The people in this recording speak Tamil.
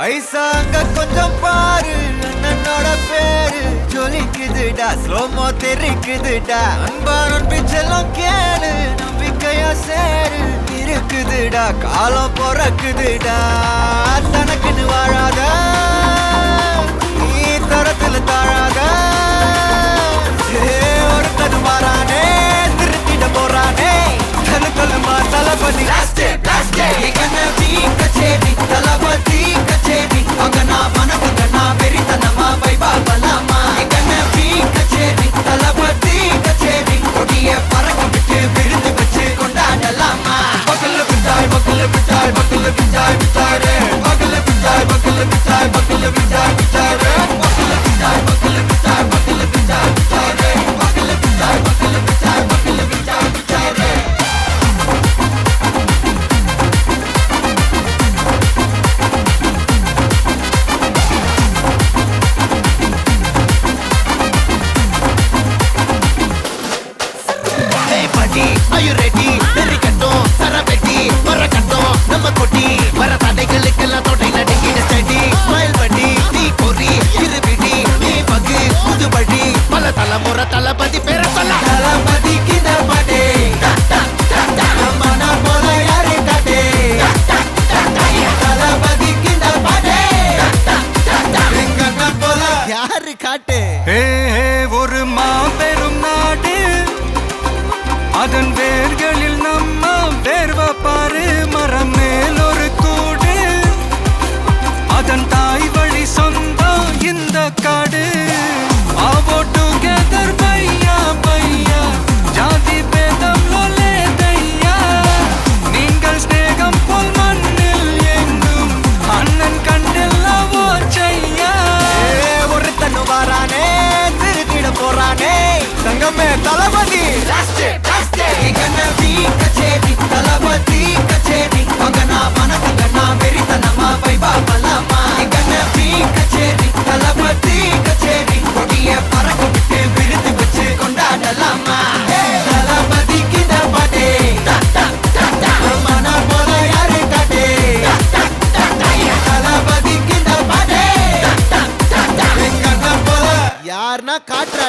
ஐசாங்க கொஞ்சம் பாரு அண்ணனோட பேரு ஜொலிக்குதுடா ஸ்லோமோ தெரிக்குதுடா அன்பானன் பிச்செல்லாம் கேளு நம்பிக்கையா சேரு இருக்குதுடா காலம் பொறக்குதுடா தனக்குன்னு வாழாத நீ தரத்துல தாழாத ஒருத்தது மாறானே திருத்திட போறானே தலுக்கலுமா தளபதி தளபதி கச்சேரி அங்கனா மனக்கங்கனா வெறித்தனமா வைபா பலாமா எங்கன வீ கச்சேரி தளபதி கச்சேரி கொடிய பறக்க விட்டு விருந்து வச்சு கொண்டாடலாமா பக்கல்ல பிட்டாய் பக்கல்ல பிட்டாய் பக்கல்ல பிட்டாய் பிட்டாரே பக்கல்ல பிட்டாய் பக்கல்ல பிட்டாய் பக்கல்ல பிட்டாய் பிட்டாரே பக்கல்ல பிட்டாய் பக்கல்ல பிட்டாய் பக்கல்ல பிட்டாய் பிட்டாரே பக்கல்ல பிட்டாய் பக்கல்ல பிட்டாய் பக்கல்ல பிட்டாய் பிட்டாரே Are you ready? Very கட்டும் சரபெட்டி வர கட்டும் நம்ம கொட்டி வர தடைகளுக்கெல்லாம் தொட்டை நடுங்கிட ஸ்டடி ஸ்மைல் பண்ணி நீ பொறி இருபிடி நீ பகு புது படி பல தலைமுறை தளபதி பேர சொல்ல தளபதி கித படே மன போல யாரே காட்டே தளபதி கித படே எங்கண்ண போல யாரு காட்டே ஒரு மாபெரும் நாடு அதன் வேர்களில் நம்ம வேர்வ பாரு மரம் மேல் ஒரு கூடு அதன் தாய் வழி சொந்தம் இந்த காடு ஆவோ டுகெதர் பையா பையா ஜாதி பேதம் லோலே தையா நீங்கள் ஸ்நேகம் போல் மண்ணில் எங்கும் அண்ணன் கண்டெல்லாவோ செய்யா ஒருத்தனு வாரானே திருத்திட போறானே தங்கமே தளபதி தளபதி கச்சேரி அங்கனா மனக்கங்கனா வெறித்தனமா வைபா பலாமா எங்கன வீ கச்சேரி தளபதி கச்சேரி கொடிய பறக்க விட்டு விருந்து வச்சு கொண்டாடலாமா தளபதி கிட்ட பாட்டே மன போல யாரு காட்டே தளபதி கிட்ட பாட்டே எங்கன போல யாருன்னா காட்டுற